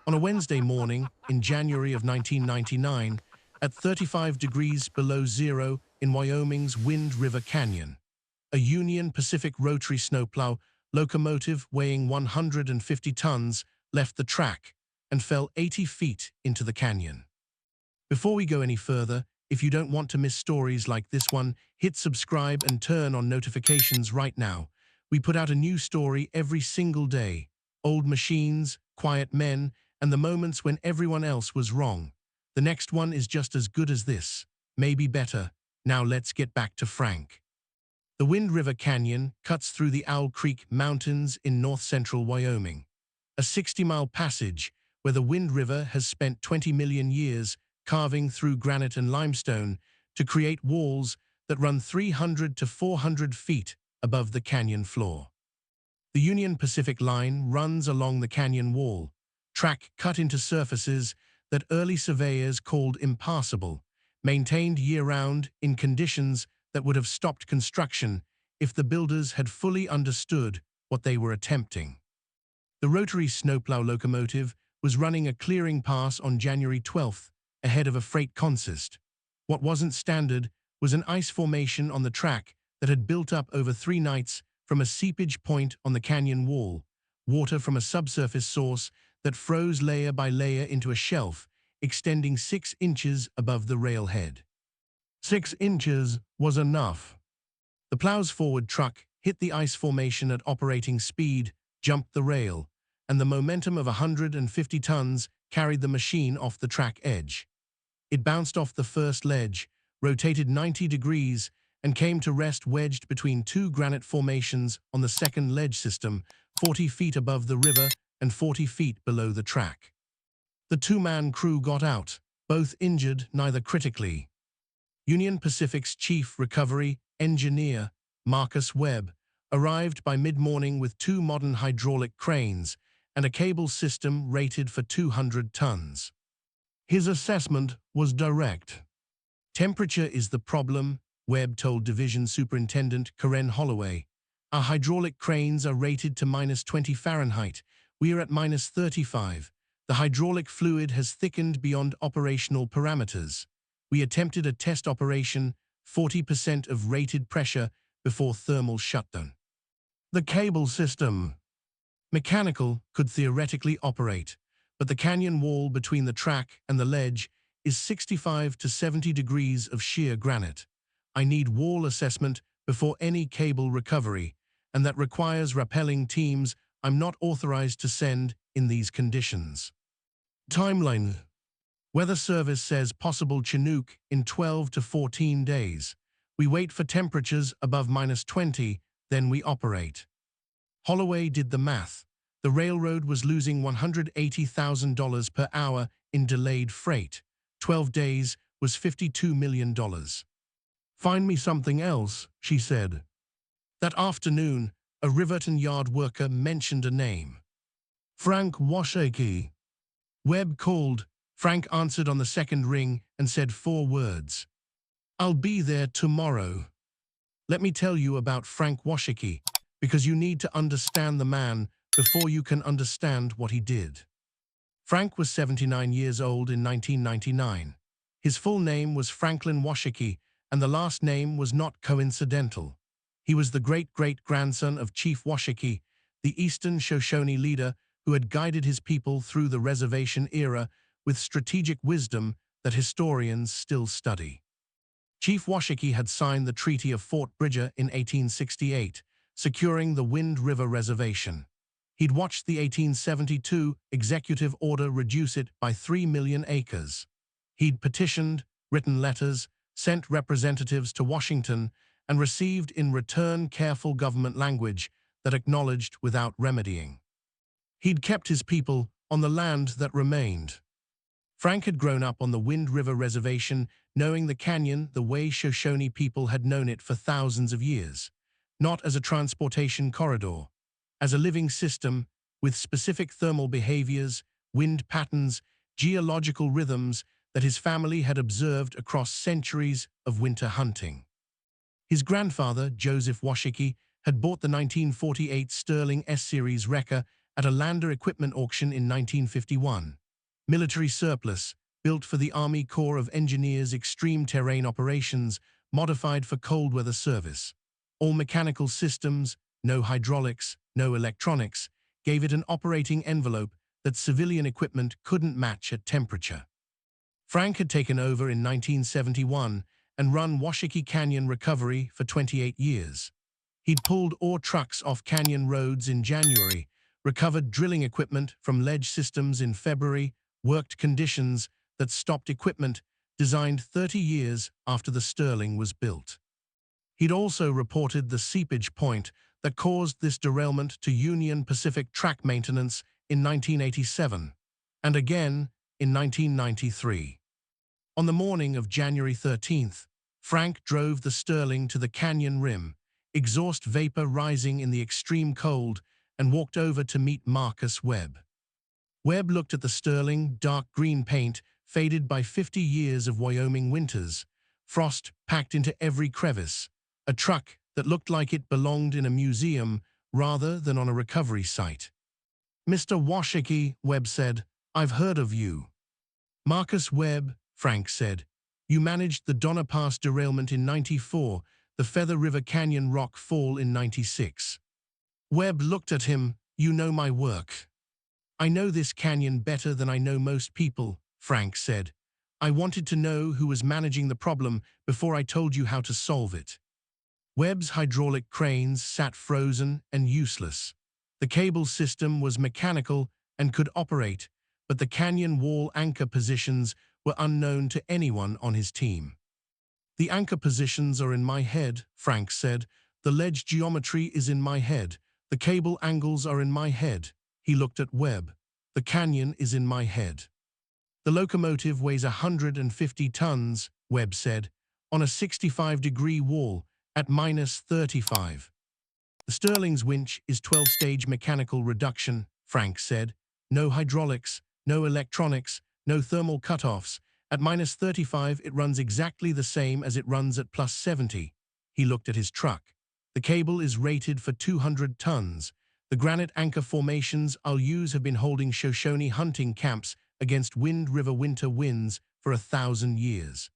On a Wednesday morning in January of 1999, at 35 degrees below zero in Wyoming's Wind River Canyon, a Union Pacific rotary snowplow locomotive weighing 150 tons left the track and fell 80 feet into the canyon. Before we go any further, if you don't want to miss stories like this one, hit subscribe and turn on notifications right now. We put out a new story every single day. Old machines, quiet men, and the moments when everyone else was wrong. The next one is just as good as this, maybe better. Now let's get back to Frank. The Wind River Canyon cuts through the Owl Creek Mountains in north-central Wyoming, a 60-mile passage where the Wind River has spent 20 million years carving through granite and limestone to create walls that run 300 to 400 feet above the canyon floor. The Union Pacific Line runs along the canyon wall, track cut into surfaces that early surveyors called impassable, maintained year-round in conditions that would have stopped construction if the builders had fully understood what they were attempting. The rotary snowplow locomotive was running a clearing pass on January 12th ahead of a freight consist. What wasn't standard was an ice formation on the track that had built up over 3 nights from a seepage point on the canyon wall, water from a subsurface source that froze layer by layer into a shelf extending 6 inches above the railhead. 6 inches was enough. The plow's forward truck hit the ice formation at operating speed, jumped the rail, and the momentum of 150 tons carried the machine off the track edge. It bounced off the first ledge, rotated 90 degrees, and came to rest wedged between 2 granite formations on the second ledge system, 40 feet above the river and 40 feet below the track. The 2-man crew got out, both injured, neither critically. Union Pacific's chief recovery engineer, Marcus Webb, arrived by mid-morning with 2 modern hydraulic cranes and a cable system rated for 200 tons. His assessment was direct. Temperature is the problem, Webb told Division Superintendent Karen Holloway. Our hydraulic cranes are rated to -20 Fahrenheit. We are at -35. The hydraulic fluid has thickened beyond operational parameters. We attempted a test operation, 40% of rated pressure before thermal shutdown. The cable system, mechanical, could theoretically operate, but the canyon wall between the track and the ledge is 65 to 70 degrees of sheer granite. I need wall assessment before any cable recovery, and that requires rappelling teams I'm not authorized to send in these conditions. Timeline. Weather Service says possible Chinook in 12 to 14 days. We wait for temperatures above -20, then we operate. Holloway did the math. The railroad was losing $180,000 per hour in delayed freight. 12 days was $52 million. Find me something else, she said. That afternoon, a Riverton yard worker mentioned a name. Frank Washakie. Webb called. Frank answered on the second ring and said 4 words. I'll be there tomorrow. Let me tell you about Frank Washakie, because you need to understand the man before you can understand what he did. Frank was 79 years old in 1999. His full name was Franklin Washakie, and the last name was not coincidental. He was the great-great-grandson of Chief Washakie, the Eastern Shoshone leader who had guided his people through the reservation era with strategic wisdom that historians still study. Chief Washakie had signed the Treaty of Fort Bridger in 1868, securing the Wind River Reservation. He'd watched the 1872 executive order reduce it by 3 million acres. He'd petitioned, written letters, sent representatives to Washington, and received in return careful government language that acknowledged without remedying. He'd kept his people on the land that remained. Frank had grown up on the Wind River Reservation, knowing the canyon the way Shoshone people had known it for thousands of years, not as a transportation corridor, as a living system with specific thermal behaviors, wind patterns, geological rhythms that his family had observed across centuries of winter hunting. His grandfather, Joseph Washakie, had bought the 1948 Sterling S-Series wrecker at a lander equipment auction in 1951. Military surplus, built for the Army Corps of Engineers extreme terrain operations, modified for cold weather service. All mechanical systems, no hydraulics, no electronics, gave it an operating envelope that civilian equipment couldn't match at temperature. Frank had taken over in 1971 and run Washakie Canyon recovery for 28 years. He'd pulled ore trucks off canyon roads in January, recovered drilling equipment from ledge systems in February, worked conditions that stopped equipment designed 30 years after the Sterling was built. He'd also reported the seepage point that caused this derailment to Union Pacific track maintenance in 1987, and again in 1993. On the morning of January 13th, Frank drove the Sterling to the canyon rim, exhaust vapor rising in the extreme cold, and walked over to meet Marcus Webb. Webb looked at the Sterling, dark green paint, faded by 50 years of Wyoming winters, frost packed into every crevice, a truck that looked like it belonged in a museum rather than on a recovery site. "Mr. Washakie," Webb said, "I've heard of you." "Marcus Webb," Frank said, "you managed the Donner Pass derailment in '94, the Feather River Canyon rock fall in '96. Webb looked at him. "You know my work." "I know this canyon better than I know most people," Frank said. "I wanted to know who was managing the problem before I told you how to solve it." Webb's hydraulic cranes sat frozen and useless. The cable system was mechanical and could operate, but the canyon wall anchor positions were unknown to anyone on his team. "The anchor positions are in my head," Frank said. "The ledge geometry is in my head. The cable angles are in my head." He looked at Webb. "The canyon is in my head." "The locomotive weighs 150 tons, Webb said, "on a 65-degree wall at -35. The Sterling's winch is 12-stage mechanical reduction," Frank said. "No hydraulics, no electronics, no thermal cutoffs. At -35 it runs exactly the same as it runs at +70. He looked at his truck. "The cable is rated for 200 tons. The granite anchor formations I'll use have been holding Shoshone hunting camps against Wind River winter winds for 1,000 years."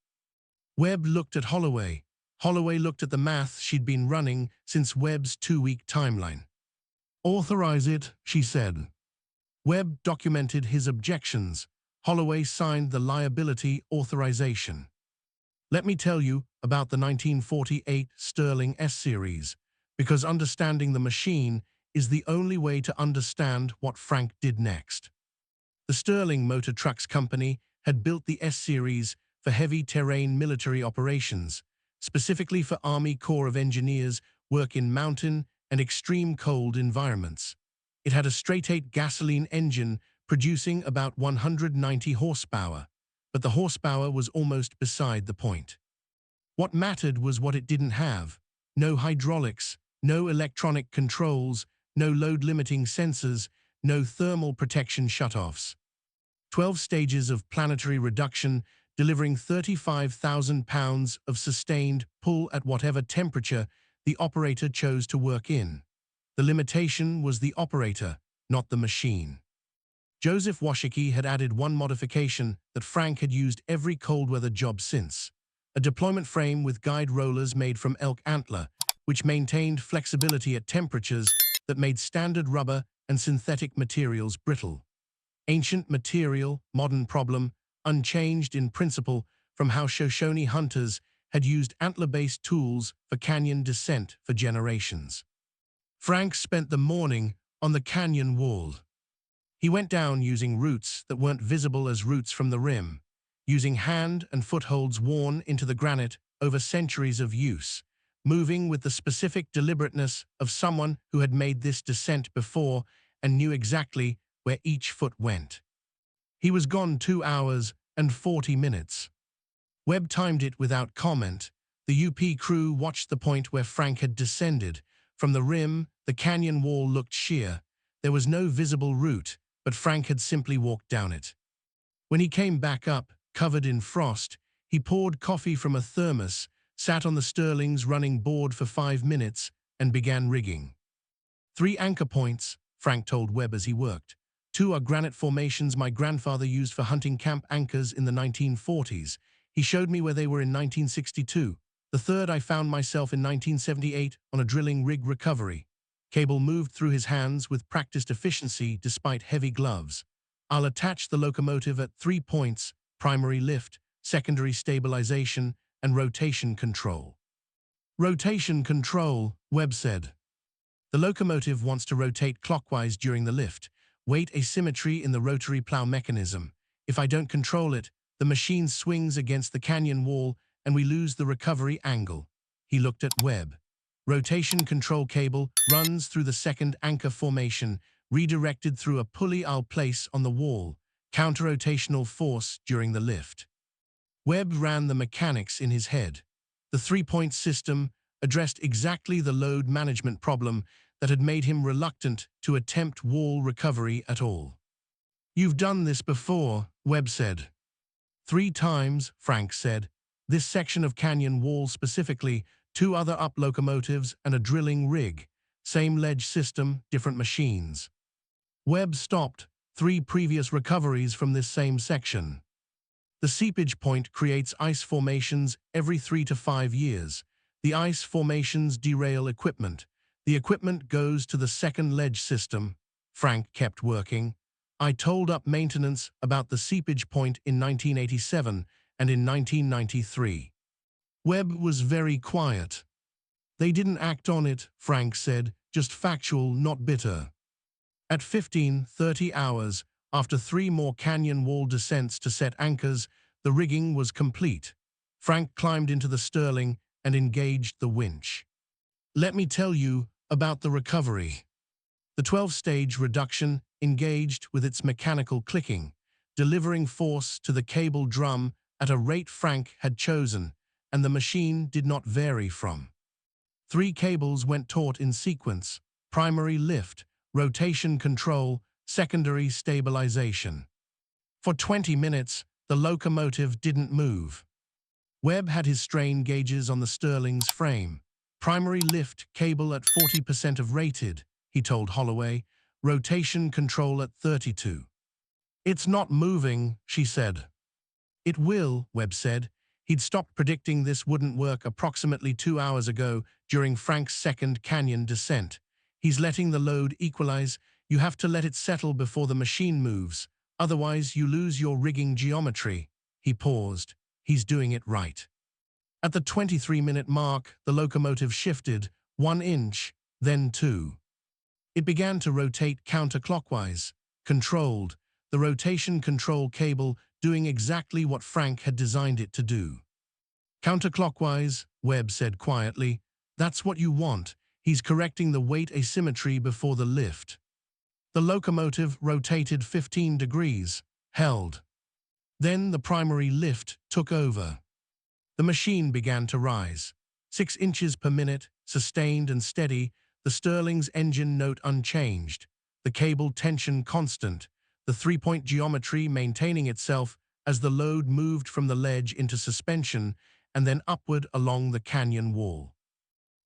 Webb looked at Holloway. Holloway looked at the math she'd been running since Webb's 2-week timeline. "Authorize it," she said. Webb documented his objections. Holloway signed the liability authorization. "Let me tell you about the 1948 Sterling S-Series, because understanding the machine is the only way to understand what Frank did next." The Sterling Motor Trucks Company had built the S-Series for heavy terrain military operations, specifically for Army Corps of Engineers work in mountain and extreme cold environments. It had a straight-eight gasoline engine producing about 190 horsepower, but the horsepower was almost beside the point. What mattered was what it didn't have: no hydraulics, no electronic controls, no load-limiting sensors, no thermal protection shutoffs. 12 stages of planetary reduction, delivering 35,000 pounds of sustained pull at whatever temperature the operator chose to work in. The limitation was the operator, not the machine. Joseph Washakie had added one modification that Frank had used every cold-weather job since: a deployment frame with guide rollers made from elk antler, which maintained flexibility at temperatures that made standard rubber and synthetic materials brittle. Ancient material, modern problem, unchanged in principle from how Shoshone hunters had used antler-based tools for canyon descent for generations. Frank spent the morning on the canyon wall. He went down using routes that weren't visible as roots from the rim, using hand and footholds worn into the granite over centuries of use, moving with the specific deliberateness of someone who had made this descent before and knew exactly where each foot went. He was gone 2 hours and 40 minutes. Webb timed it without comment. The UP crew watched the point where Frank had descended. From the rim, the canyon wall looked sheer. There was no visible route, but Frank had simply walked down it. When he came back up, covered in frost, he poured coffee from a thermos, sat on the Sterling's running board for 5 minutes, and began rigging. 3 anchor points, Frank told Webb as he worked. Two are granite formations my grandfather used for hunting camp anchors in the 1940s. He showed me where they were in 1962. The third I found myself in 1978 on a drilling rig recovery. Cable moved through his hands with practiced efficiency despite heavy gloves. I'll attach the locomotive at 3 points: primary lift, secondary stabilization, and rotation control. Rotation control, Webb said. The locomotive wants to rotate clockwise during the lift. Weight asymmetry in the rotary plow mechanism. If I don't control it, the machine swings against the canyon wall and we lose the recovery angle. He looked at Webb. Rotation control cable runs through the second anchor formation, redirected through a pulley I'll place on the wall. Counter-rotational force during the lift. Webb ran the mechanics in his head. The three-point system addressed exactly the load management problem that had made him reluctant to attempt wall recovery at all. You've done this before, Webb said. 3 times, Frank said. This section of canyon wall specifically, 2 other up locomotives and a drilling rig. Same ledge system, different machines. Webb stopped. 3 previous recoveries from this same section. The seepage point creates ice formations every 3 to 5 years. The ice formations derail equipment. The equipment goes to the second ledge system. Frank kept working. I told up maintenance about the seepage point in 1987 and in 1993. Webb was very quiet. They didn't act on it, Frank said, just factual, not bitter. At 15:30 hours, after 3 more canyon wall descents to set anchors, the rigging was complete. Frank climbed into the Sterling and engaged the winch. Let me tell you about the recovery. The 12-stage reduction engaged with its mechanical clicking, delivering force to the cable drum at a rate Frank had chosen, and the machine did not vary from. 3 cables went taut in sequence: primary lift, rotation control, secondary stabilization. For 20 minutes, the locomotive didn't move. Webb had his strain gauges on the Sterling's frame. Primary lift cable at 40% of rated, he told Holloway. Rotation control at 32. It's not moving, she said. It will, Webb said. He'd stopped predicting this wouldn't work approximately 2 hours ago during Frank's second canyon descent. He's letting the load equalize. You have to let it settle before the machine moves. Otherwise, you lose your rigging geometry. He paused. He's doing it right. At the 23-minute mark, the locomotive shifted 1 inch, then 2. It began to rotate counterclockwise, controlled, the rotation control cable doing exactly what Frank had designed it to do. Counterclockwise, Webb said quietly. That's what you want. He's correcting the weight asymmetry before the lift. The locomotive rotated 15 degrees, held. Then the primary lift took over. The machine began to rise. 6 inches per minute, sustained and steady, the Sterling's engine note unchanged, the cable tension constant, the 3-point geometry maintaining itself as the load moved from the ledge into suspension and then upward along the canyon wall.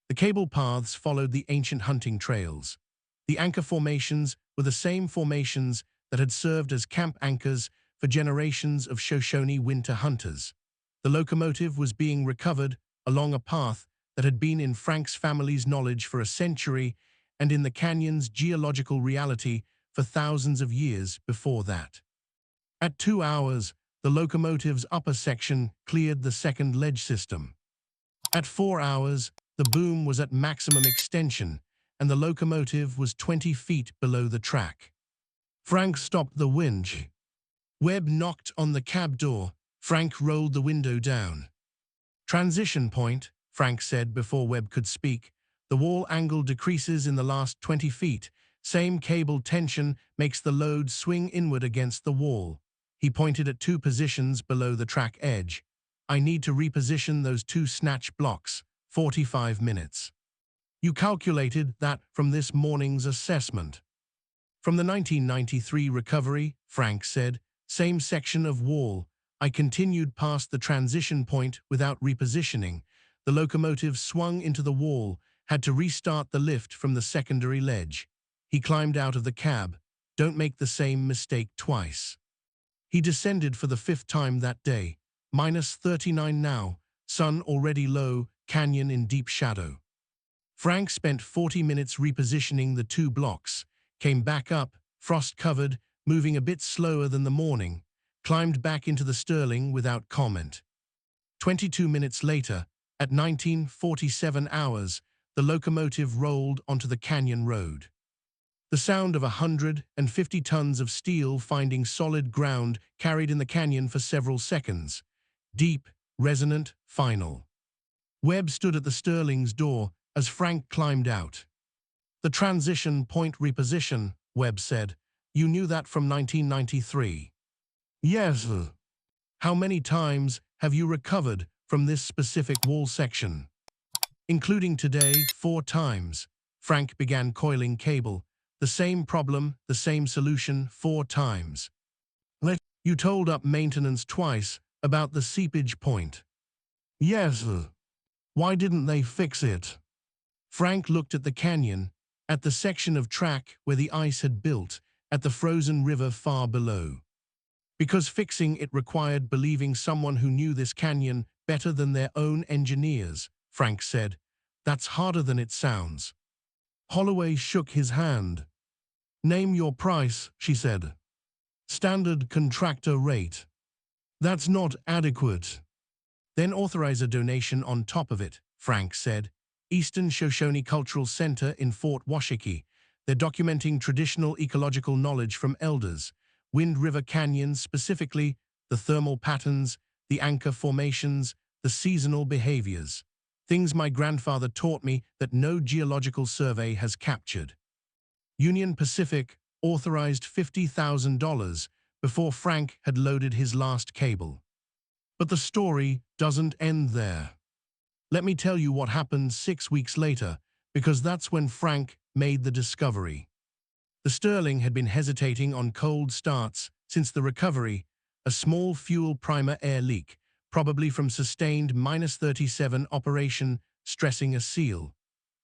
The cable paths followed the ancient hunting trails. The anchor formations were the same formations that had served as camp anchors for generations of Shoshone winter hunters. The locomotive was being recovered along a path that had been in Frank's family's knowledge for a century and in the canyon's geological reality for thousands of years before that. At 2 hours, the locomotive's upper section cleared the second ledge system. At 4 hours, the boom was at maximum extension, and the locomotive was 20 feet below the track. Frank stopped the winch. Webb knocked on the cab door. Frank rolled the window down. Transition point, Frank said before Webb could speak. The wall angle decreases in the last 20 feet. Same cable tension makes the load swing inward against the wall. He pointed at 2 positions below the track edge. I need to reposition those 2 snatch blocks. 45 minutes. You calculated that from this morning's assessment. From the 1993 recovery, Frank said, same section of wall. I continued past the transition point without repositioning. The locomotive swung into the wall, had to restart the lift from the secondary ledge. He climbed out of the cab. Don't make the same mistake twice. He descended for the fifth time that day. -39 now, sun already low, canyon in deep shadow. Frank spent 40 minutes repositioning the two blocks, came back up, frost-covered, moving a bit slower than the morning, climbed back into the Sterling without comment. 22 minutes later, at 19:47 hours, the locomotive rolled onto the canyon road. The sound of 150 tons of steel finding solid ground carried in the canyon for several seconds. Deep, resonant, final. Webb stood at the Sterling's door as Frank climbed out. "The transition point reposition," Webb said. "You knew that from 1993. "Yes, sir." "How many times have you recovered from this specific wall section?" "Including today, 4 times. Frank began coiling cable. "The same problem, the same solution, 4 times. "You told up maintenance twice about the seepage point." "Yes, sir." "Why didn't they fix it?" Frank looked at the canyon, at the section of track where the ice had built, at the frozen river far below. "Because fixing it required believing someone who knew this canyon better than their own engineers," Frank said. "That's harder than it sounds." Holloway shook his hand. "Name your price," she said. "Standard contractor rate." "That's not adequate." "Then authorize a donation on top of it," Frank said. "Eastern Shoshone Cultural Center in Fort Washakie. They're documenting traditional ecological knowledge from elders. Wind River Canyon specifically, the thermal patterns, the anchor formations, the seasonal behaviors. Things my grandfather taught me that no geological survey has captured." Union Pacific authorized $50,000 before Frank had loaded his last cable. But the story doesn't end there. Let me tell you what happened 6 weeks later, because that's when Frank made the discovery. The Sterling had been hesitating on cold starts since the recovery, a small fuel primer air leak, probably from sustained -37 operation stressing a seal.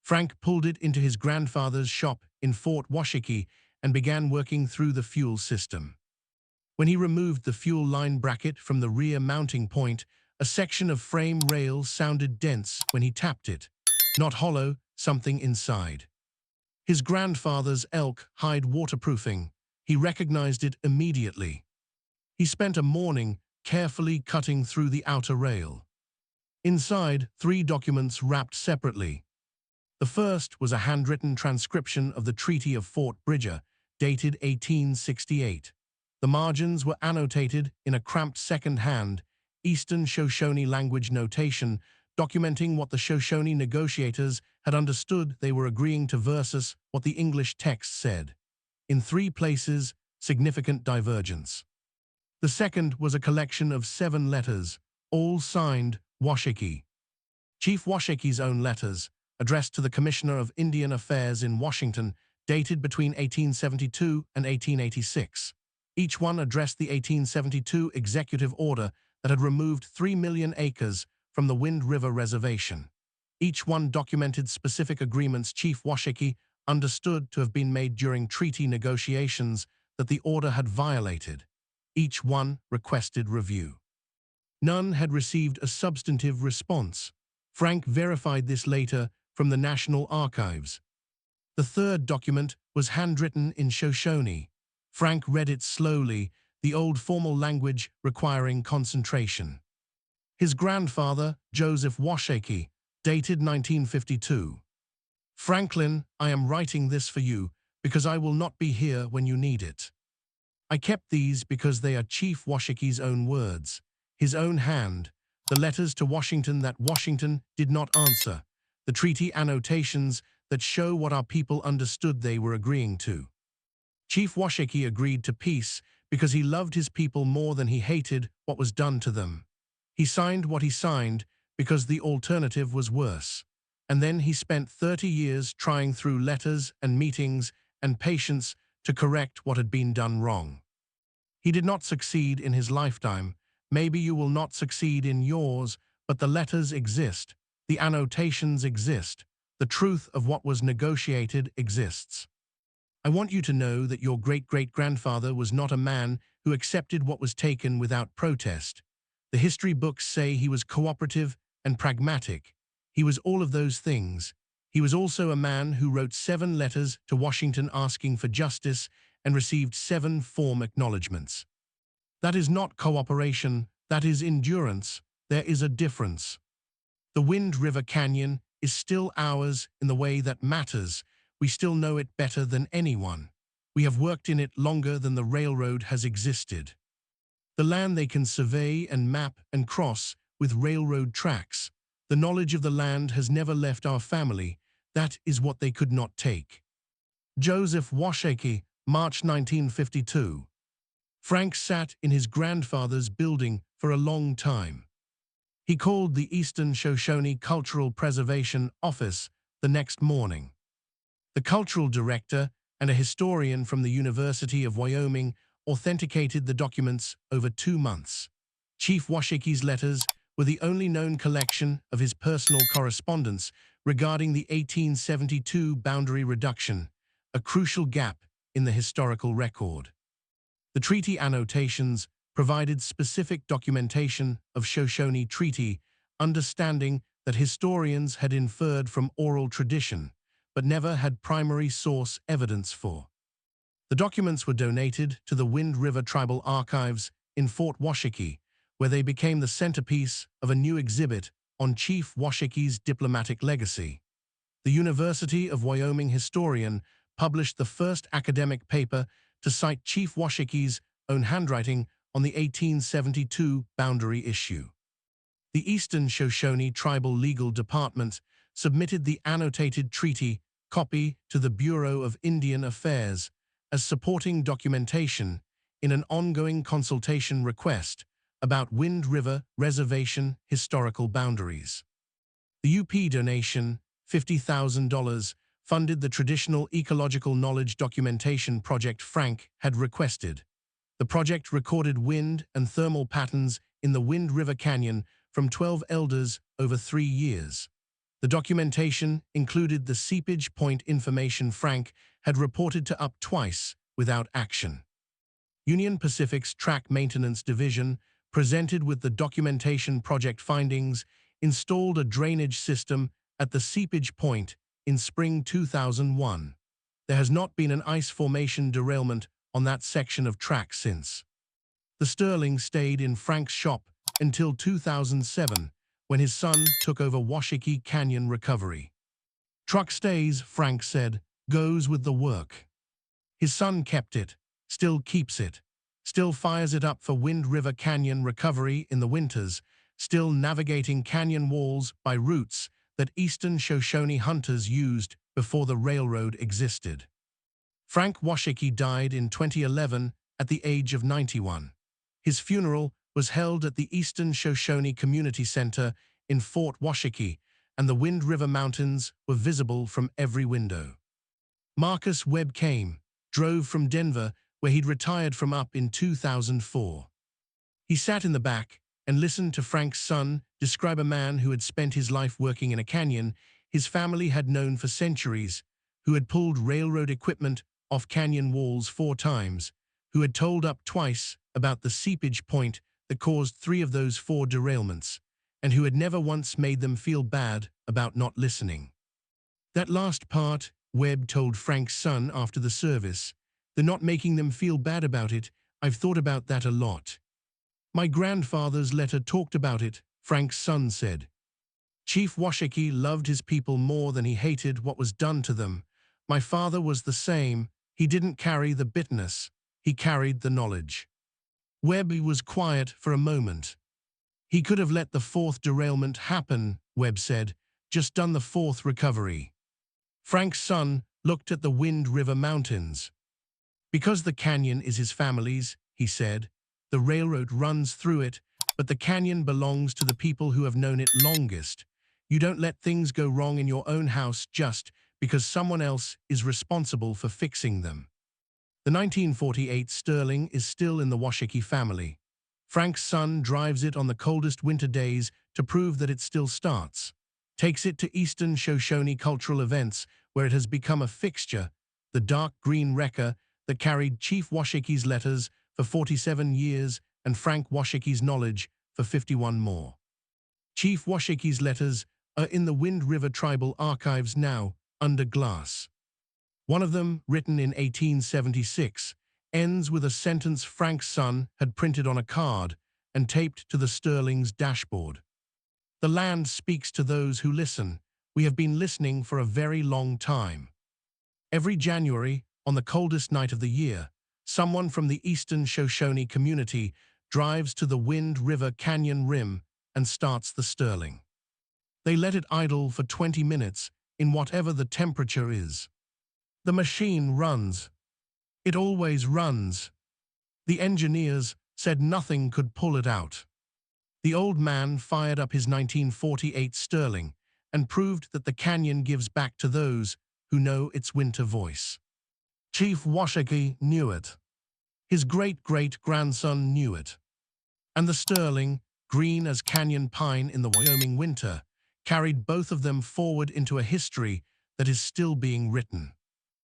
Frank pulled it into his grandfather's shop in Fort Washakie and began working through the fuel system. When he removed the fuel line bracket from the rear mounting point, a section of frame rail sounded dense when he tapped it. Not hollow, something inside. His grandfather's elk hide waterproofing. He recognized it immediately. He spent a morning carefully cutting through the outer rail. Inside, 3 documents wrapped separately. The first was a handwritten transcription of the Treaty of Fort Bridger, dated 1868. The margins were annotated in a cramped second-hand, Eastern Shoshone language notation, documenting what the Shoshone negotiators had understood they were agreeing to versus what the English text said. In 3 places, significant divergence. The second was a collection of 7 letters, all signed Washakie. Chief Washakie's own letters, addressed to the Commissioner of Indian Affairs in Washington, dated between 1872 and 1886. Each one addressed the 1872 executive order that had removed 3 million acres from the Wind River Reservation. Each one documented specific agreements Chief Washakie understood to have been made during treaty negotiations that the order had violated. Each one requested review. None had received a substantive response. Frank verified this later from the National Archives. The third document was handwritten in Shoshone. Frank read it slowly, the old formal language requiring concentration. His grandfather, Joseph Washakie, dated 1952. "Franklin, I am writing this for you because I will not be here when you need it. I kept these because they are Chief Washakie's own words, his own hand, the letters to Washington that Washington did not answer, the treaty annotations that show what our people understood they were agreeing to. Chief Washakie agreed to peace because he loved his people more than he hated what was done to them. He signed what he signed because the alternative was worse. And then he spent 30 years trying through letters and meetings and patience to correct what had been done wrong. He did not succeed in his lifetime. Maybe you will not succeed in yours, but the letters exist, the annotations exist, the truth of what was negotiated exists." I want you to know that your great-great-grandfather was not a man who accepted what was taken without protest. The history books say he was cooperative and pragmatic. He was all of those things. He was also a man who wrote 7 letters to Washington asking for justice and received 7 form acknowledgments. That is not cooperation, that is endurance. There is a difference. The Wind River Canyon is still ours in the way that matters. We still know it better than anyone. We have worked in it longer than the railroad has existed. The land they can survey and map and cross with railroad tracks. The knowledge of the land has never left our family. That is what they could not take. Joseph Washakie, March 1952. Frank sat in his grandfather's building for a long time. He called the Eastern Shoshone Cultural Preservation Office the next morning. The cultural director and a historian from the University of Wyoming authenticated the documents over 2 months. Chief Washakie's letters were the only known collection of his personal correspondence regarding the 1872 boundary reduction, a crucial gap in the historical record. The treaty annotations provided specific documentation of Shoshone Treaty, understanding that historians had inferred from oral tradition, but never had primary source evidence for. The documents were donated to the Wind River Tribal Archives in Fort Washakie, where they became the centerpiece of a new exhibit on Chief Washakie's diplomatic legacy. The University of Wyoming historian published the first academic paper to cite Chief Washakie's own handwriting on the 1872 boundary issue. The Eastern Shoshone Tribal Legal Department submitted the annotated treaty copy to the Bureau of Indian Affairs as supporting documentation in an ongoing consultation request about Wind River Reservation historical boundaries. The UP donation, $50,000, funded the traditional ecological knowledge documentation project Frank had requested. The project recorded wind and thermal patterns in the Wind River Canyon from 12 elders over 3 years. The documentation included the seepage point information Frank had reported to UP twice without action. Union Pacific's Track Maintenance Division, presented with the documentation project findings, installed a drainage system at the seepage point in spring 2001. There has not been an ice formation derailment on that section of track since. The Sterling stayed in Frank's shop until 2007, when his son took over Washakie Canyon recovery. Truck stays, Frank said, goes with the work. His son kept it, still keeps it, still fires it up for Wind River Canyon recovery in the winters, still navigating canyon walls by routes that Eastern Shoshone hunters used before the railroad existed. Frank Washakie died in 2011 at the age of 91. His funeral was held at the Eastern Shoshone Community Center in Fort Washakie, and the Wind River Mountains were visible from every window. Marcus Webb came, drove from Denver, where he'd retired from UP in 2004. He sat in the back and listened to Frank's son describe a man who had spent his life working in a canyon his family had known for centuries, who had pulled railroad equipment off canyon walls 4 times, who had told UP twice about the seepage point that caused 3 of those 4 derailments, and who had never once made them feel bad about not listening. That last part, Webb told Frank's son after the service, the not making them feel bad about it, I've thought about that a lot. My grandfather's letter talked about it, Frank's son said. Chief Washakie loved his people more than he hated what was done to them. My father was the same. He didn't carry the bitterness. He carried the knowledge. Webb was quiet for a moment. He could have let the 4th derailment happen, Webb said, just done the 4th recovery. Frank's son looked at the Wind River Mountains. Because the canyon is his family's, he said, the railroad runs through it, but the canyon belongs to the people who have known it longest. You don't let things go wrong in your own house just because someone else is responsible for fixing them. The 1948 Sterling is still in the Washakie family. Frank's son drives it on the coldest winter days to prove that it still starts. Takes it to Eastern Shoshone cultural events where it has become a fixture. the dark green wrecker that carried Chief Washakie's letters for 47 years and Frank Washakie's knowledge for 51 more. Chief Washakie's letters are in the Wind River Tribal Archives now, under glass. One of them, written in 1876, ends with a sentence Frank's son had printed on a card and taped to the Sterling's dashboard. The land speaks to those who listen. We have been listening for a very long time. Every January, on the coldest night of the year, someone from the eastern Shoshone community drives to the Wind River Canyon rim and starts the Sterling. They let it idle for 20 minutes in whatever the temperature is. The machine runs. It always runs. The engineers said nothing could pull it out. The old man fired up his 1948 Sterling and proved that the canyon gives back to those who know its winter voice. Chief Washakie knew it. His great-great-grandson knew it. And the Sterling, green as canyon pine in the Wyoming winter, carried both of them forward into a history that is still being written.